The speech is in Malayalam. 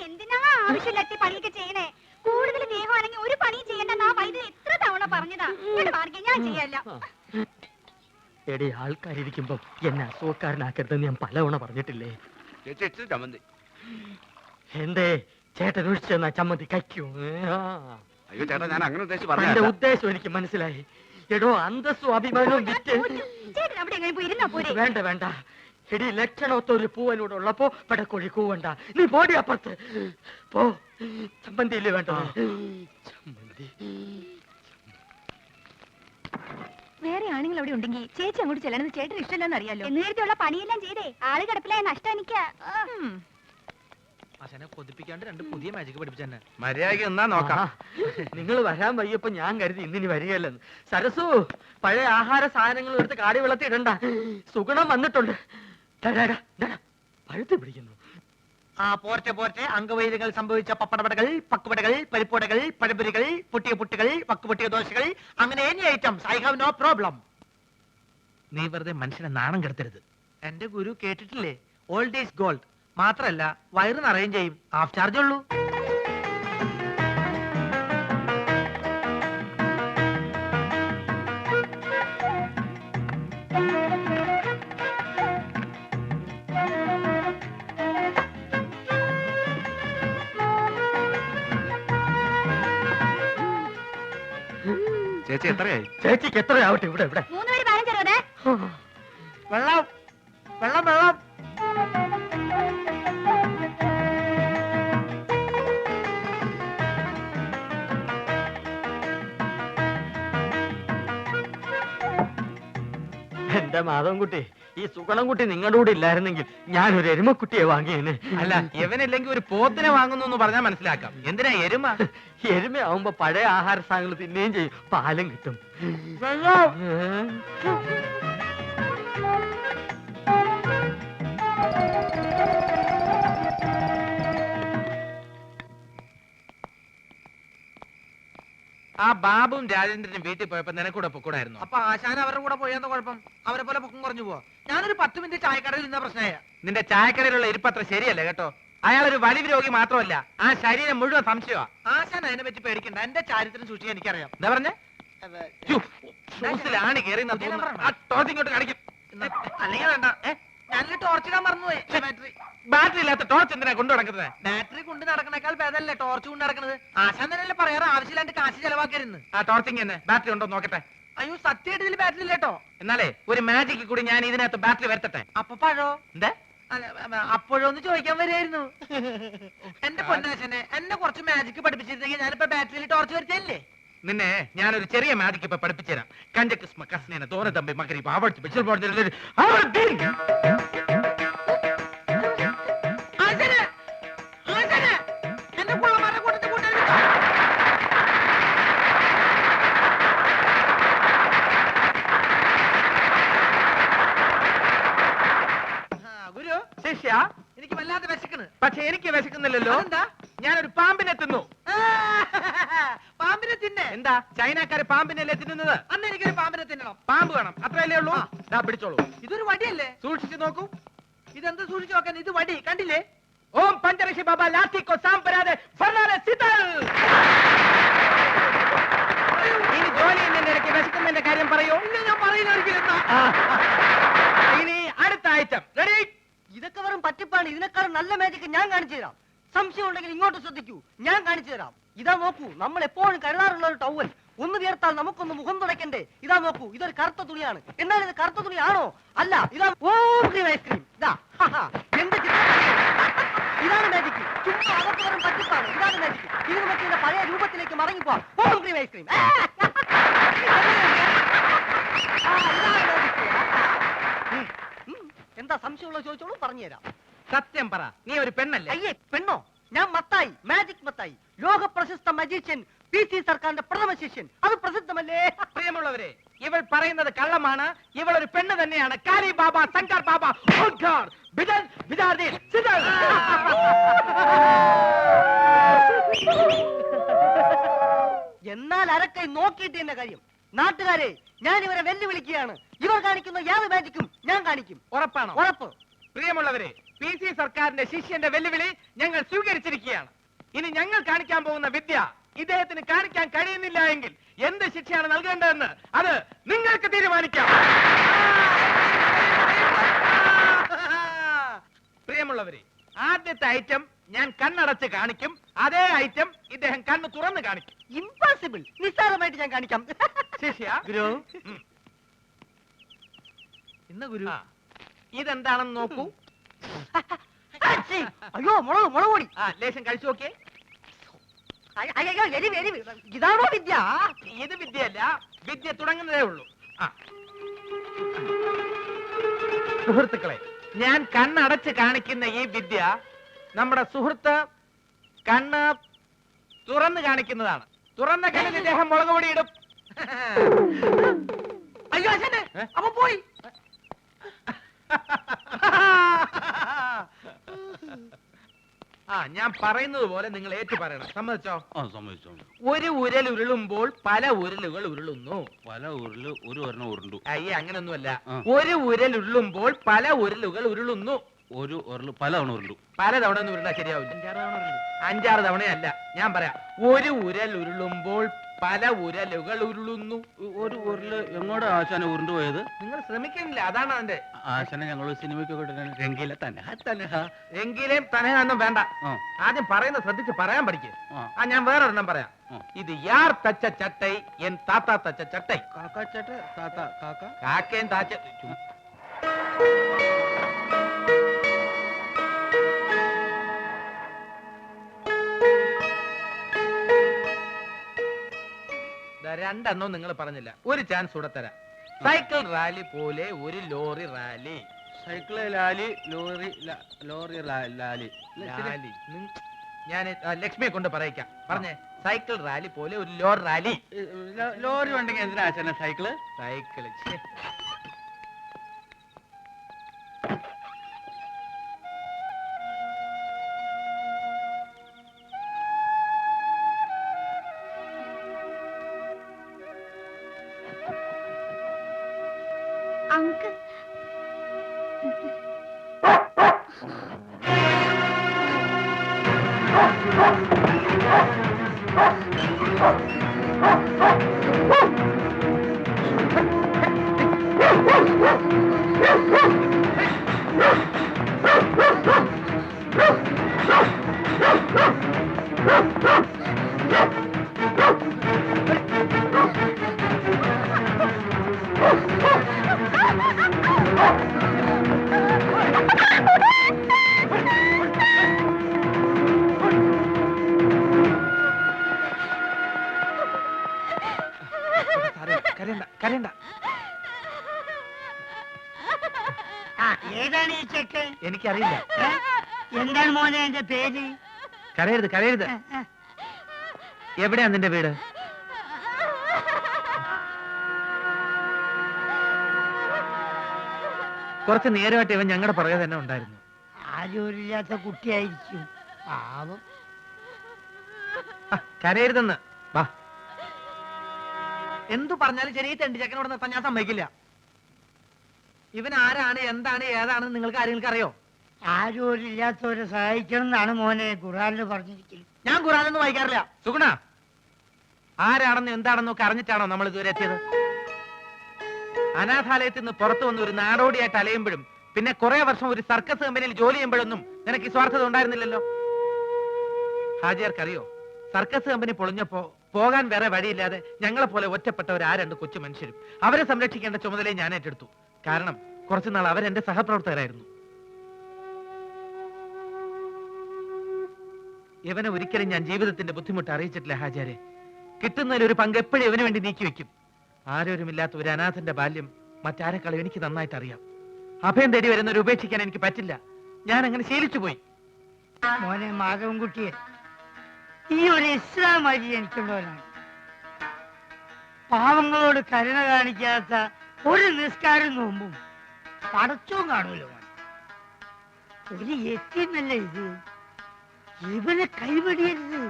എന്തിനാ ആവശ്യമില്ലാത്ത പണിയൊക്കെ ചെയ്യണേ? കൂടുതൽ ദേഹമാണെങ്കിൽ ഒരു പണിയും ചെയ്യണ്ടെന്ന് ആ വൈദ്യുതി എത്ര തവണ പറഞ്ഞതാ. ഞാൻ ചെയ്യല്ല. എടി, ആൾക്കാരിയ്ക്കുമ്പോ എന്നെ അസുഖക്കാരനാക്കരുതെന്ന് ഞാൻ പലവണ പറഞ്ഞിട്ടില്ലേ? എന്തേ ചേട്ടൻ ഒഴിച്ചെന്നാ ചമ്മന്തി കഴിക്കൂ? അയ്യോ ചേട്ടാ, ഞാൻ അങ്ങനെ എന്റെ ഉദ്ദേശം എനിക്ക് മനസ്സിലായി. എടോ, അന്തസ്സും അഭിമാനവും വിറ്റ് വേണ്ട വേണ്ട. എടി, ലക്ഷണത്തൊരു പൂവനോട് ഉള്ളപ്പോ പടക്കോഴി കൂവണ്ട. നീ പോടി അപ്പുറത്ത് പോ. ചമ്മന്തി ഇല്ലേ വേണ്ട? ചമ്മന്തി വേറെ ആണുങ്ങൾ അവിടെ ഉണ്ടെങ്കിൽ ചേച്ചി അങ്ങോട്ട് ചെല്ലണമെന്ന് ചേട്ടൻ ഇഷ്ടമല്ലെന്ന് അറിയാലോ. നേരത്തെയുള്ള പണിയെല്ലാം ചെയ്തേ ആള് കിടപ്പിലായ നഷ്ടം എനിക്ക്. കൊതിപ്പിക്കാണ്ട് രണ്ട് പുതിയ മാജിക് പഠിപ്പിച്ചെന്നെ. മര്യാദയ്ക്ക് എന്നാ നോക്കാം. നിങ്ങൾ വരാൻ വയ്യപ്പോ ഞാൻ കരുതി ഇന്നിനി വരികയല്ലെന്ന്. സരസു, പഴയ ആഹാര സാധനങ്ങൾ എടുത്ത് കാടി വെള്ളത്തിൽ ഇടണ്ട. സുഗുണം വന്നിട്ടുണ്ട്. പഴുത്ത് പിടിക്കുന്നു. പോർച്ച അംഗവൈദ്യങ്ങൾ സംഭവിച്ച പപ്പടപടകൾ, പക്കുപടകൾ, പരിപ്പുടകൾ, പഴപുരികൾ, പൊട്ടിയ പുട്ടുകൾ, വക്കുപൊട്ടിയ ദോശകൾ, അങ്ങനെ any items. I have no problem. നീ വെറുതെ മനുഷ്യനെ നാണം കെടുത്തരുത്. എന്റെ ഗുരു കേട്ടിട്ടില്ലേ, ഓൾഡ് ഈസ് ഗോൾഡ്. മാത്രല്ല വയറ് നിറയും ചെയ്യും. ഹാഫ് ചാർജ് ഉള്ളൂ. ചേച്ചി എത്രയായി? ചേച്ചിക്ക് എത്രയാവട്ടെ? ഇവിടെ ഇവിടെ വെള്ളം വെള്ളം വെള്ളം. എന്റെ മാധവൻകുട്ടി, ഈ സുഗണൻകുട്ടി നിങ്ങളുടെ കൂടെ ഇല്ലായിരുന്നെങ്കിൽ ഞാനൊരു എരുമക്കുട്ടിയെ വാങ്ങിയേനെ. അല്ല, ഇവനില്ലെങ്കിൽ ഒരു പോത്തിനെ വാങ്ങുന്നു പറഞ്ഞാൽ മനസ്സിലാക്കാം. എന്തിനാ എരുമ? എരുമയാവുമ്പോ പഴയ ആഹാര സാധനങ്ങൾ തിന്നുകയും ചെയ്യും, പാലും കിട്ടും. ആ ബാബുവും രാജേന്ദ്രനും വീട്ടിൽ പോയപ്പോ നിനക്കൂടെ പൊക്കൂടായിരുന്നു. അപ്പൊ ആശാൻ അവരുടെ കൂടെ പോയെന്ന കുഴപ്പം? അവരെ പോലെ പൊക്കം കുറഞ്ഞു പോവാ. ഞാനൊരു 10 മിനിറ്റ് ചായക്കടയിൽ നിന്ന പ്രശ്നമായ. നിന്റെ ചായക്കടയിലുള്ള ഇരിപ്പത്ര ശരിയല്ല കേട്ടോ. അയാളൊരു വലിവ് രോഗി മാത്രമല്ല, ആ ശരീരം മുഴുവൻ സംശയമാ. ആശാൻ അതിനെ പറ്റി പേടിക്കണ്ട. എന്റെ ചാരിത്രം സൂക്ഷിക്കാൻ എനിക്കറിയാം. എന്താ പറഞ്ഞേ? ഷൂസിലാണ് കയറി ഇങ്ങോട്ട് കാണിക്കും. അല്ലെങ്കിൽ വേണ്ട, ഞാനൊരു ടോർച്ച് ഇടാൻ മറന്നുപോയി. ബാറ്ററി ഇല്ലാത്ത ടോർച്ച് എന്തിനാ കൊണ്ടു നടക്കുന്നത്? ബാറ്ററി കൊണ്ട് നടക്കണേക്കാൾ ഭേദമല്ലേ ടോർച്ച് കൊണ്ട് നടക്കുന്നത്? ആശാൻ തന്നെയല്ലേ പറയാറ് ആവശ്യമില്ലാണ്ട് കാശ് ചെലവാക്കരുന്ന്. ആ ടോർച്ചിങ് തന്നെ ബാറ്ററി ഉണ്ടോ നോക്കട്ടെ. അയ്യോ, സത്യമായിട്ട് ഇതിൽ ബാറ്ററി ഇല്ലേട്ടോ. എന്നാലേ ഒരു മാജിക്ക് കൂടി ഞാൻ ഇതിനകത്ത് ബാറ്ററി വരുത്തട്ടെ. അപ്പൊ പഴോ? എന്താ അപ്പോഴൊന്ന് ചോദിക്കാൻ വരായിരുന്നു. എന്റെ പൊന്നാശനെ, എന്നെ കുറച്ച് മാജിക്ക് പഠിപ്പിച്ചിരുന്നെങ്കിൽ ഞാനിപ്പോ ബാറ്ററിയിൽ ടോർച്ച് വരുത്തല്ലേ. നിന്നെ ഞാനൊരു ചെറിയ മാജിക്ക് ഇപ്പൊ പഠിപ്പിച്ചുതരാം. കഞ്ചക്ക് കസ്നേനെ തോന തമ്പി മകരി ഗുരു ശിഷ്യ, എനിക്ക് വല്ലാതെ വിശക്കണ്. പക്ഷെ എനിക്ക് വിശക്കുന്നില്ലല്ലോ. എന്താ? ഞാനൊരു പാമ്പിനെ തിന്നു. പാമ്പിനെ തിന്നെ? എന്താ, ചൈനക്കാര് പാമ്പിനല്ലേ തിന്നുന്നത്? അന്ന് എനിക്കൊരു പാമ്പിനെ തിന്നണം. പാമ്പ് വേണം, അത്രയല്ലേ ഉള്ളൂ. പിടിച്ചോളൂ. ഇതൊരു വടിയല്ലേ? സൂക്ഷിച്ചു നോക്കൂ. ഇതെന്ത് സൂക്ഷിച്ചു നോക്കാൻ? ഇത് വടി കണ്ടില്ലേ? ഓം പഞ്ചരക്ഷി ബാബ ലാത്തിക്കോ സാമ്പരാതെ ഇനി ജോലി ഇടയ്ക്ക് വിശക്കുന്നതിന്റെ കാര്യം പറയൂ. ഇല്ല, ഞാൻ പറയുന്ന. ഇനി അടുത്ത ഐറ്റം റെഡി. ഇതൊക്കെ വെറും പറ്റിപ്പാണ്. ഇതിനേക്കാളും നല്ല മാജിക് ഞാൻ കാണിച്ചു തരാം. സംശയം ഉണ്ടെങ്കിൽ ഇങ്ങോട്ട് ശ്രദ്ധിക്കൂ, ഞാൻ കാണിച്ചു തരാം. ഇതാ നോക്കൂ, നമ്മൾ എപ്പോഴും കരുതാറുള്ള ഒരു ടവൽ. ഒന്ന് വിയർത്താൽ നമുക്കൊന്ന് മുഖം തുടയ്ക്കണ്ടേ? ഇതാ നോക്കൂ, ഇതൊരു കറുത്ത തുണിയാണ്. എന്നാൽ ഇത് കറുത്ത തുണിയാണോ? അല്ല, ഇതാ ഓം ക്രീം ഐസ്ക്രീം. ഇതാ എന്ത് ഇതാണ് മാജിക്. ചുമ്മാ അതൊക്കെ വെറും പറ്റിപ്പാണ്. ഇതാണ് മാജിക്. ഇത് നമുക്ക് ഇതിന്റെ പഴയ രൂപത്തിലേക്ക് മടങ്ങിപ്പോവാം. ഓം ക്രീം ഐസ്ക്രീം. എന്താ സംശയമുള്ള ചോദിച്ചോളൂ, പറഞ്ഞുതരാം. സത്യം പറ, നീ ഒരു പെണ്ണല്ലേ? അയ്യേ, പെണ്ണോ? ഞാൻ മത്തായി, മാജിക് മത്തായി, ലോക പ്രശസ്ത മജീഷ്യൻ, PC സർക്കാരിന്റെ പ്രഥമ ശിഷ്യൻ. അത് പ്രസിദ്ധമല്ലേ? പ്രിയമുള്ളവരെ, ഇവൾ പറയുന്നത് കള്ളമാണ്. ഇവൾ ഒരു പെണ്ണ് തന്നെയാണ്. കാലി ബാബ, ശങ്കർ ബാബ, എന്നാൽ അരക്കൈ നോക്കിയിട്ട് എന്റെ കാര്യം. നാട്ടുകാരെ, ഞാൻ ഇവരെ വെല്ലുവിളിക്കുകയാണ്. ഇവർ കാണിക്കുന്ന യാതൊരു മാജിക്കും ഞാൻ കാണിക്കും. ഉറപ്പാണോ? ഉറപ്പ്. പ്രിയമുള്ളവരെ, PC സർക്കാരിന്റെ ശിഷ്യന്റെ വെല്ലുവിളി ഞങ്ങൾ സ്വീകരിച്ചിരിക്കുകയാണ്. ഇനി ഞങ്ങൾ കാണിക്കാൻ പോകുന്ന വിദ്യ ഇദ്ദേഹത്തിന് കാണിക്കാൻ കഴിയുന്നില്ല എങ്കിൽ എന്ത് ശിക്ഷയാണ് നൽകേണ്ടതെന്ന് അത് നിങ്ങൾക്ക് തീരുമാനിക്കാം. പ്രിയമുള്ളവരെ, ആദ്യത്തെ ഐറ്റം ഞാൻ കണ്ണടച്ച് കാണിക്കും. അതേ ഐറ്റം ഇദ്ദേഹം കണ്ണ് തുറന്ന് കാണിക്കും. ഇംപോസിബിൾ. നിസ്സാരമായിട്ട് ഞാൻ കാണിക്കാം. ശിഷ്യ, ഗുരു. ഇന്ന് ഗുരു ഇതെന്താണെന്ന് നോക്കൂ. അയ്യോ, മുളക് പൊടി. ലേശം കഴിച്ചു നോക്കിയേ. അയ്യോ, എരി. ഇതാണോ വിദ്യ? ഇത് വിദ്യയല്ല, വിദ്യ തുടങ്ങുന്നതേ ഉള്ളൂ. സുഹൃത്തുക്കളെ, ഞാൻ കണ്ണടച്ച് കാണിക്കുന്ന ഈ വിദ്യ നമ്മുടെ സുഹൃത്ത് കണ്ണ് തുറന്ന് കാണിക്കുന്നതാണ്. തുറന്ന കണ്ണിൽ ഇദ്ദേഹം മുളക് പൊടി ഇടും. അയ്യോ, അച്ഛനെ അവൻ പോയി. ഞാൻ പറയുന്നത് പോലെ നിങ്ങൾ ഏറ്റു പറയണം. സമ്മതിച്ചോ? സമ്മതിച്ചോ. ഒരു ഉരൽ ഉരുളുമ്പോൾ പല ഉരുളുകൾ ഉരുളുന്നു. പല ഉരുള് ഒരു ഒരെണ്ണം ഉരുണ്ടു. അയ്യേ, അങ്ങനൊന്നുമല്ല. ഒരു ഉരൽ ഉരുളുമ്പോൾ പല ഉരുളുകൾ ഉരുളുന്നു. ഒരു ഉരുള് പലതവണ ഉരുണ്ടു. പലതവണ ഒന്നും ഉരുളാ ശരിയാവില്ല. 5-6 തവണയല്ല. ഞാൻ പറയാം. ഒരു ഉരൽ ഉരുളുമ്പോൾ പല ഉരലുകൾ ഉരുളുന്നു. ഒരു ഉരുള് എങ്ങോട്ടാ ആശാനെ ഉരുണ്ടു പോയത്? നിങ്ങൾ ശ്രമിക്കുന്നില്ല, അതാണ് അതിന്റെ. ആശാനെ ഞങ്ങൾ സിനിമയ്ക്കൊക്കെ രംഗീല തന്നെ എങ്കിലും തനയൊന്നും വേണ്ട. ആദ്യം പറയുന്നത് ശ്രദ്ധിച്ച് പറയാൻ പഠിക്കും. ഞാൻ വേറൊരെണ്ണം പറയാം. ഇത് യാർ തച്ച ചട്ടൈ എൻ താത്ത തച്ച ചട്ടൈ. കാക്കാച്ചേട്ട താത്ത കാക്ക കാക്കയും താച്ച. രണ്ടെണ്ണവും നിങ്ങൾ പറഞ്ഞില്ല. ഒരു ചാൻസ് കൂടെ തരാം. സൈക്കിൾ റാലി പോലെ ഒരു lorry rally. Cycle Lali lorry Lali. ഞാൻ ലക്ഷ്മിയെ കൊണ്ട് പറയിക്കാം. പറഞ്ഞേ, സൈക്കിൾ റാലി പോലെ ഒരു ലോറി റാലി. ലോറി ഉണ്ടെങ്കിൽ എന്തിനാ ആശാനെ സൈക്കിള്? സൈക്കിള് അങ്കിൾ, കരയണ്ട. ഏതാണ് ഈ ചെക്കൻ? എനിക്കറിയില്ല. എന്താണ് മോനെ എന്റെ പേര്? കരയരുത്. എവിടെയാ നിന്റെ വീട്? കുറച്ച് നേരമായിട്ട് ഇവൻ ഞങ്ങളുടെ പുറകെ തന്നെ ഉണ്ടായിരുന്നു. ആരോരില്ലാത്ത കുട്ടിയായിരിക്കും. പാവം. കരയരുതെന്ന്. വാ. എന്തു പറഞ്ഞാലും ശരി, ഈ തെണ്ടിച്ചക്കനോട് നിർത്താൻ ഞാൻ സമ്മതിക്കില്ല. ഇവൻ ആരാണ്, എന്താണ്, ഏതാണെന്ന് നിങ്ങൾക്ക് ആരെങ്കിലും അറിയോ? ആരോരില്ലാത്തവരെ സഹായിക്കണം എന്നാണ് മോനെ ഖുറാനിൽ പറഞ്ഞിരിക്കുന്നത്. ഞാൻ ഖുറാനൊന്നും വായിക്കാറില്ല. സുഗുണ, ആരാണെന്ന് എന്താണെന്നും ഒക്കെ അറിഞ്ഞിട്ടാണോ നമ്മൾ ഇതുവരെ എത്തിയത്? അനാഥാലയത്തിൽ നിന്ന് പുറത്തു വന്ന് ഒരു നാടോടിയായിട്ട് അലയുമ്പോഴും പിന്നെ കുറെ വർഷം ഒരു സർക്കസ് കമ്പനിയിൽ ജോലി ചെയ്യുമ്പോഴൊന്നും നിനക്ക് ഈ സ്വാർത്ഥത ഉണ്ടായിരുന്നില്ലല്ലോ. ഹാജിയാർക്കറിയോ, സർക്കസ് കമ്പനി പൊളിഞ്ഞപ്പോ പോകാൻ വേറെ വഴിയില്ലാതെ ഞങ്ങളെ പോലെ ഒറ്റപ്പെട്ടവർ ആ 2 കൊച്ചു മനുഷ്യരും അവരെ സംരക്ഷിക്കേണ്ട ചുമതലയെ ഞാൻ ഏറ്റെടുത്തു. കാരണം കുറച്ചുനാൾ അവരെന്റെ സഹപ്രവർത്തകരായിരുന്നു. ഇവനെ ഒരിക്കലും ഞാൻ ജീവിതത്തിന്റെ ബുദ്ധിമുട്ട് അറിയിച്ചിട്ടില്ല ഹാജിയാരെ. കിട്ടുന്നതിൽ ഒരു പങ്ക് എപ്പോഴും ഇവന് വേണ്ടി നീക്കി വെക്കും. ആരോരുമില്ലാത്ത ഒരു അനാഥന്റെ ബാല്യം മറ്റാരെക്കാളും എനിക്ക് നന്നായിട്ട് അറിയാം. അഭയം തേടി വരുന്നവരെ ഉപേക്ഷിക്കാൻ എനിക്ക് പറ്റില്ല. ഞാൻ അങ്ങനെ ശീലിച്ചു പോയി. മോനെ മാധവൻകുട്ടിയെ, ഈ ഒരു ഇസ്ലാം അരി എനിക്കുള്ളവനാണ്. പാവങ്ങളോട് കരുണ കാണിക്കാത്ത ഒരു നിസ്കാരം നോമ്പും പടച്ചവും കാണൂലോ. ഒരു യത്തീമല്ല ഇത്. ഇവനെ കൈവടിയരുത്.